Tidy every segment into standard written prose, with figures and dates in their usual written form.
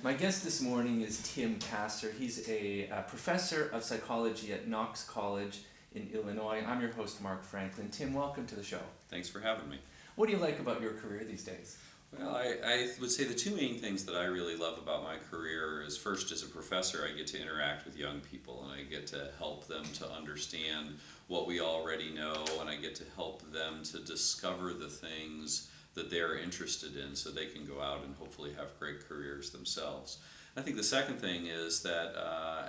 My guest this morning is Tim Kasser. He's a professor of psychology at Knox College in Illinois. I'm your host, Mark Franklin. Tim, welcome to the show. Thanks for having me. What do you like about your career these days? Well, I would say the two main things that I really love about my career is, first, as a professor, I get to interact with young people and I get to help them to understand what we already know, and I get to help them to discover the things that they're interested in so they can go out and hopefully have great careers themselves. I think the second thing is that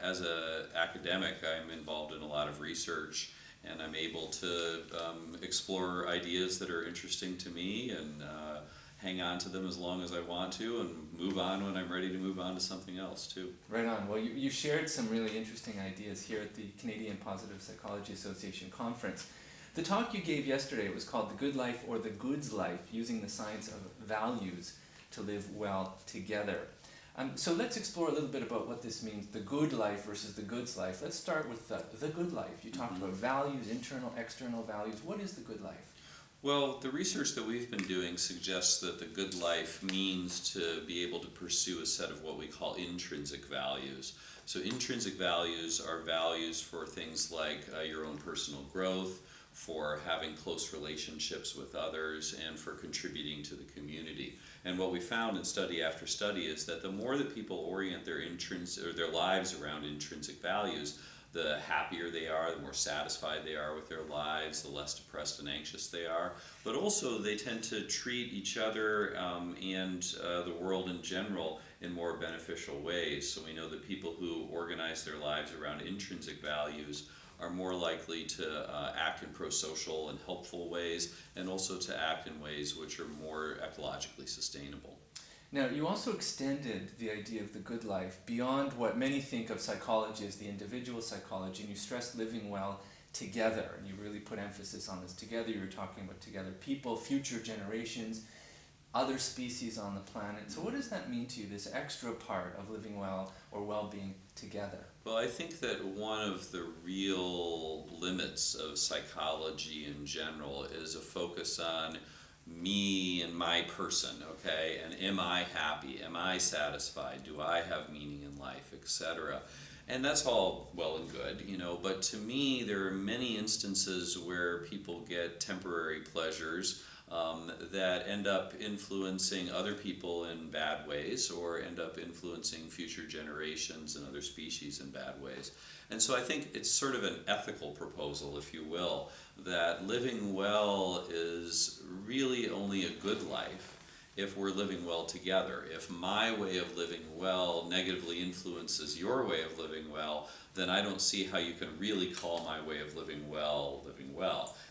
as an academic, I'm involved in a lot of research, and I'm able to explore ideas that are interesting to me and hang on to them as long as I want to, and move on when I'm ready to move on to something else too. Right on. Well, you shared some really interesting ideas here at the Canadian Positive Psychology Association conference. The talk you gave yesterday was called The Good Life or the Goods Life, using the science of values to live well together. So let's explore a little bit about what this means, the good life versus the goods life. Let's start with the good life. You talked about values, internal, external values. What is the good life? Well, the research that we've been doing suggests that the good life means to be able to pursue a set of what we call intrinsic values. So intrinsic values are values for things like your own personal growth, for having close relationships with others, and for contributing to the community. And what we found in study after study is that the more that people orient their lives around intrinsic values, the happier they are, the more satisfied they are with their lives, the less depressed and anxious they are. But also they tend to treat each other and the world in general in more beneficial ways. So we know that people who organize their lives around intrinsic values are more likely to act in pro-social and helpful ways, and also to act in ways which are more ecologically sustainable. Now, you also extended the idea of the good life beyond what many think of psychology as the individual psychology, and you stressed living well together, and you really put emphasis on this together. You were talking about together people, future generations, other species on the planet. So what does that mean to you, this extra part of living well or well-being together? Well, I think that one of the real limits of psychology in general is a focus on me and my person, okay? And am I happy? Am I satisfied? Do I have meaning in life, etc.? And that's all well and good, but to me there are many instances where people get temporary pleasures that end up influencing other people in bad ways, or end up influencing future generations and other species in bad ways. And so I think it's sort of an ethical proposal, if you will, that living well is really only a good life if we're living well together. If my way of living well negatively influences your way of living well, then I don't see how you can really call my way of living well.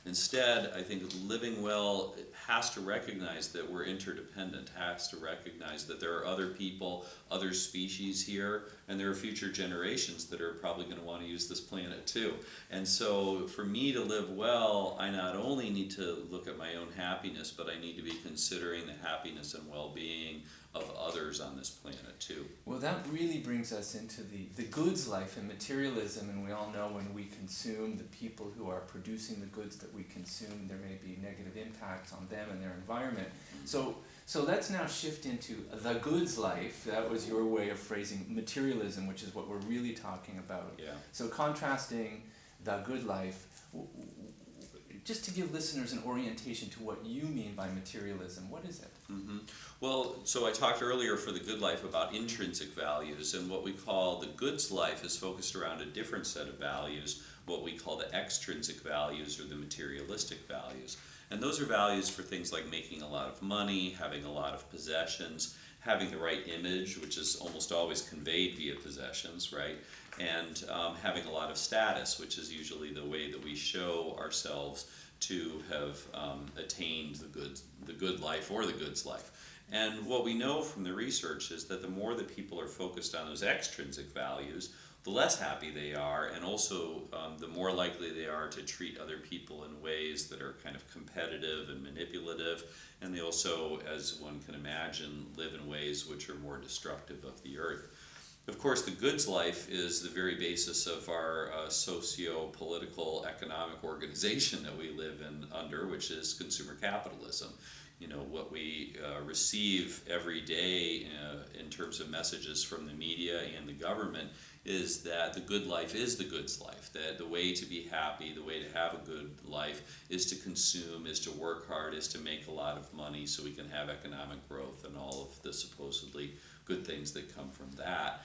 Instead, I think living well has to recognize that we're interdependent, has to recognize that there are other people, other species here, and there are future generations that are probably going to want to use this planet too. And so for me to live well, I not only need to look at my own happiness, but I need to be considering the happiness and well-being of others on this planet too. Well, that really brings us into the goods life and materialism, and we all know when we consume, the people who are producing the goods that we consume, there may be negative impacts on them and their environment. So let's now shift into the goods life. That was your way of phrasing materialism, which is what we're really talking about. Yeah. So contrasting the good life, just to give listeners an orientation to what you mean by materialism, what is it? Mm-hmm. Well, so I talked earlier for the good life about intrinsic values, and what we call the goods life is focused around a different set of values, what we call the extrinsic values or the materialistic values. And those are values for things like making a lot of money, having a lot of possessions, having the right image, which is almost always conveyed via possessions, right? And having a lot of status, which is usually the way that we show ourselves to have attained the good life or the goods life. And what we know from the research is that the more that people are focused on those extrinsic values, the less happy they are, and also the more likely they are to treat other people in ways that are kind of competitive and manipulative, and they also, as one can imagine, live in ways which are more destructive of the earth. Of course, the goods life is the very basis of our socio-political economic organization that we live in under, which is consumer capitalism. What we receive every day in terms of messages from the media and the government is that the good life is the goods life, that the way to be happy, the way to have a good life is to consume, is to work hard, is to make a lot of money so we can have economic growth and all of the supposedly good things that come from that.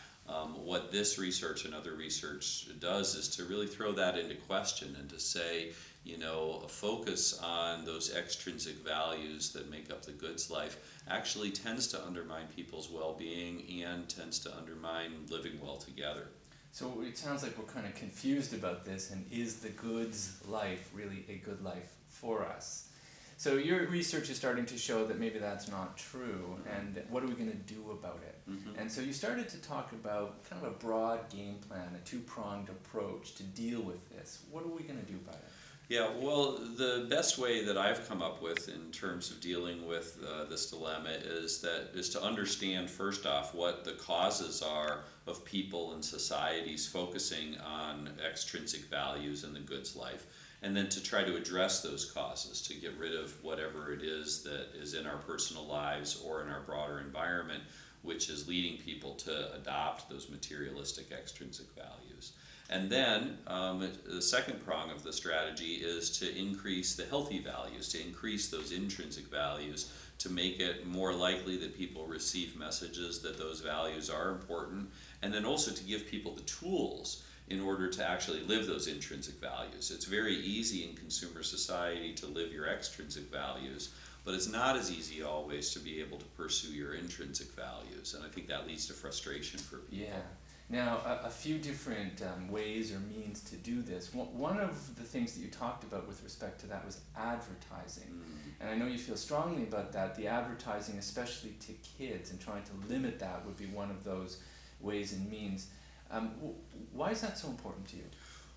What this research and other research does is to really throw that into question and to say, you know, a focus on those extrinsic values that make up the goods life actually tends to undermine people's well-being and tends to undermine living well together. So it sounds like we're kind of confused about this, and is the goods life really a good life for us? So your research is starting to show that maybe that's not true, and what are we going to do about it? And so you started to talk about kind of a broad game plan, a two-pronged approach to deal with this. What are we going to do about it? Yeah, well, the best way that I've come up with in terms of dealing with this dilemma is to understand first off what the causes are of people and societies focusing on extrinsic values in the goods life, and then to try to address those causes, to get rid of whatever it is that is in our personal lives or in our broader environment, which is leading people to adopt those materialistic extrinsic values. And then the second prong of the strategy is to increase the healthy values, to increase those intrinsic values, to make it more likely that people receive messages that those values are important, and then also to give people the tools in order to actually live those intrinsic values. It's very easy in consumer society to live your extrinsic values, but it's not as easy always to be able to pursue your intrinsic values, and I think that leads to frustration for people. Yeah. Now, a few different ways or means to do this. One of the things that you talked about with respect to that was advertising. And I know you feel strongly about that. The advertising, especially to kids, and trying to limit that would be one of those ways and means. Why is that so important to you?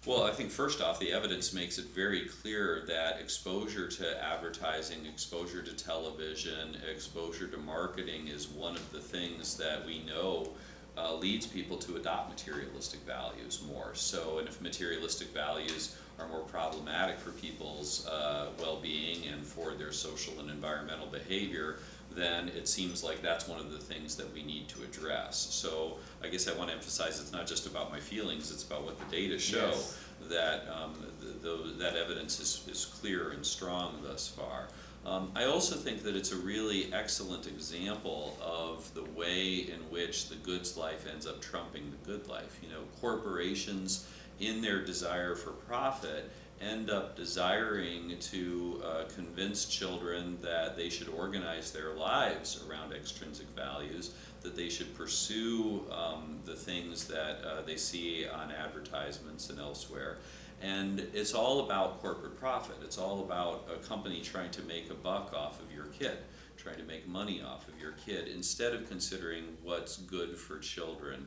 Well, I think first off, the evidence makes it very clear that exposure to advertising, exposure to television, exposure to marketing is one of the things that we know leads people to adopt materialistic values more. So, and if materialistic values are more problematic for people's well-being and for their social and environmental behavior, then it seems like that's one of the things that we need to address. So I guess I want to emphasize it's not just about my feelings, it's about what the data show. Yes. That that evidence is clear and strong thus far. I also think that it's a really excellent example of the way in which the goods life ends up trumping the good life. You know, corporations, in their desire for profit, end up desiring to convince children that they should organize their lives around extrinsic values, that they should pursue the things that they see on advertisements and elsewhere. And it's all about corporate profit. It's all about a company trying to make a buck off of your kid, trying to make money off of your kid, instead of considering what's good for children.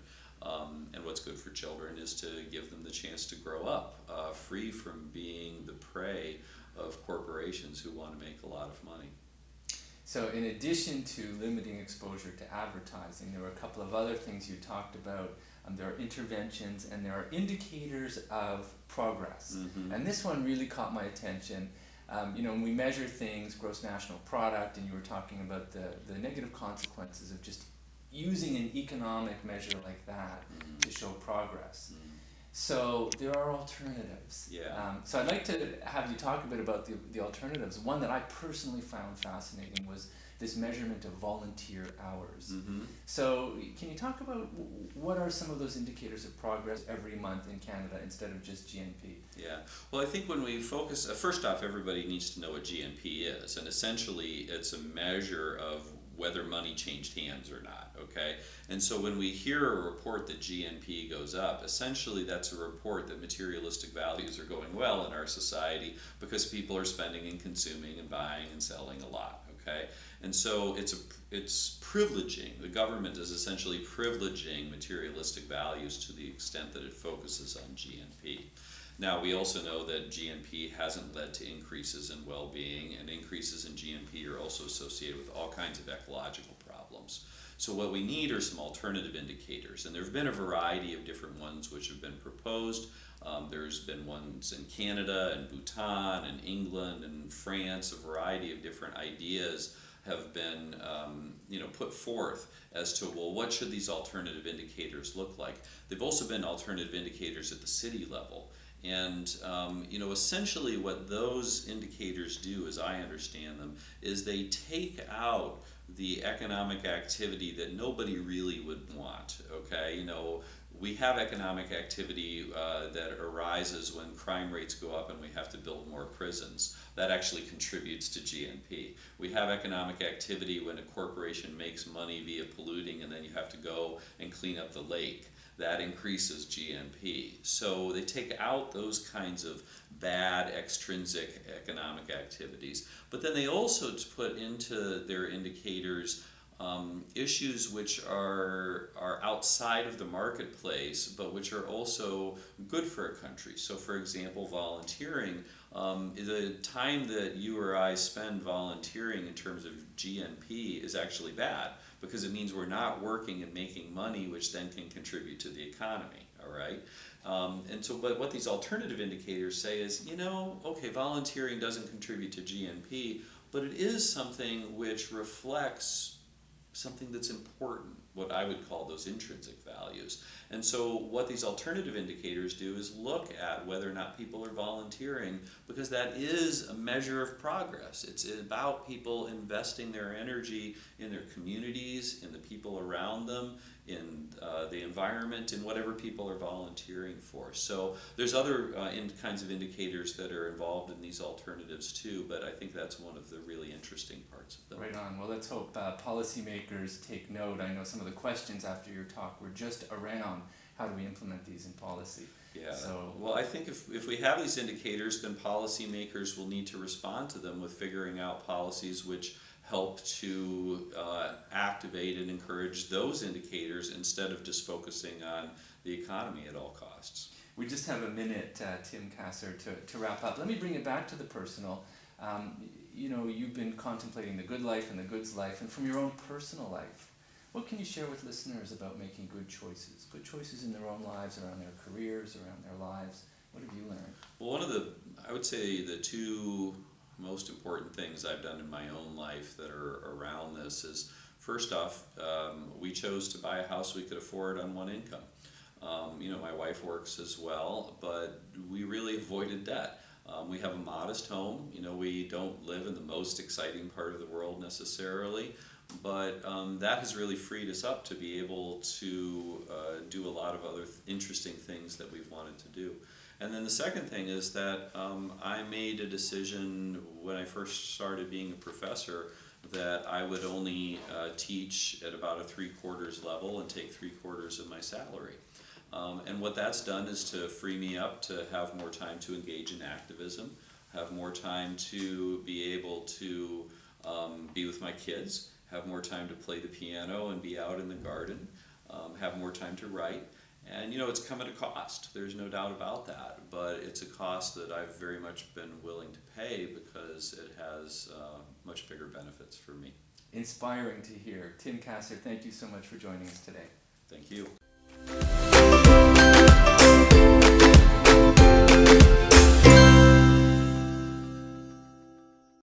And what's good for children is to give them the chance to grow up free from being the prey of corporations who want to make a lot of money. So in addition to limiting exposure to advertising, there were a couple of other things you talked about. There are interventions and there are indicators of progress. And this one really caught my attention. You know, when we measure things, gross national product, and you were talking about the negative consequences of just using an economic measure like that to show progress. So there are alternatives. Yeah. So I'd like to have you talk a bit about the alternatives. One that I personally found fascinating was this measurement of volunteer hours. So can you talk about what are some of those indicators of progress every month in Canada instead of just GNP? Yeah, well, I think when we focus, first off, everybody needs to know what GNP is, and essentially it's a measure of whether money changed hands or not, okay? And so when we hear a report that GNP goes up, essentially that's a report that materialistic values are going well in our society because people are spending and consuming and buying and selling a lot, okay? And so it's privileging, the government is essentially privileging materialistic values to the extent that it focuses on GNP. Now, we also know that GNP hasn't led to increases in well-being, and increases in GNP are also associated with all kinds of ecological problems. So what we need are some alternative indicators, and there have been a variety of different ones which have been proposed. There's been ones in Canada and Bhutan and England and France. A variety of different ideas have been put forth as to, well, what should these alternative indicators look like. They've also been alternative indicators at the city level. And essentially what those indicators do, as I understand them, is they take out the economic activity that nobody really would want. Okay, we have economic activity that arises when crime rates go up and we have to build more prisons. That actually contributes to GNP. We have economic activity when a corporation makes money via polluting and then you have to go and clean up the lake. That increases GNP. So they take out those kinds of bad extrinsic economic activities. But then they also put into their indicators issues which are outside of the marketplace, but which are also good for a country. So for example, volunteering, the time that you or I spend volunteering in terms of GNP is actually bad, because it means we're not working and making money, which then can contribute to the economy, all right? But what these alternative indicators say is, okay, volunteering doesn't contribute to GNP, but it is something which reflects something that's important, what I would call those intrinsic values. And so what these alternative indicators do is look at whether or not people are volunteering, because that is a measure of progress. It's about people investing their energy in their communities, in the people around them, in the environment, in whatever people are volunteering for. So there's other kinds of indicators that are involved in these alternatives too, but I think that's one of the really interesting parts of them. Right on. Well, let's hope policymakers take note. I know some of the questions after your talk were just around how do we implement these in policy. Yeah. So, well, I think if we have these indicators, then policymakers will need to respond to them with figuring out policies which help to activate and encourage those indicators instead of just focusing on the economy at all costs. We just have a minute, Tim Kasser, to wrap up. Let me bring it back to the personal. You've been contemplating the good life and the goods life, and from your own personal life, what can you share with listeners about making good choices in their own lives, around their careers, around their lives? What have you learned? Well, I would say the two most important things I've done in my own life that are around this is, first off, we chose to buy a house we could afford on one income. My wife works as well, but we really avoided debt. We have a modest home. We don't live in the most exciting part of the world necessarily, but that has really freed us up to be able to do a lot of other interesting things that we've wanted to do. And then the second thing is that I made a decision when I first started being a professor that I would only teach at about a 3/4 level and take 3/4 of my salary. And what that's done is to free me up to have more time to engage in activism, have more time to be able to be with my kids, have more time to play the piano and be out in the garden, have more time to write. And it's come at a cost, there's no doubt about that, but it's a cost that I've very much been willing to pay because it has much bigger benefits for me. Inspiring to hear. Tim Kasser, thank you so much for joining us today. Thank you.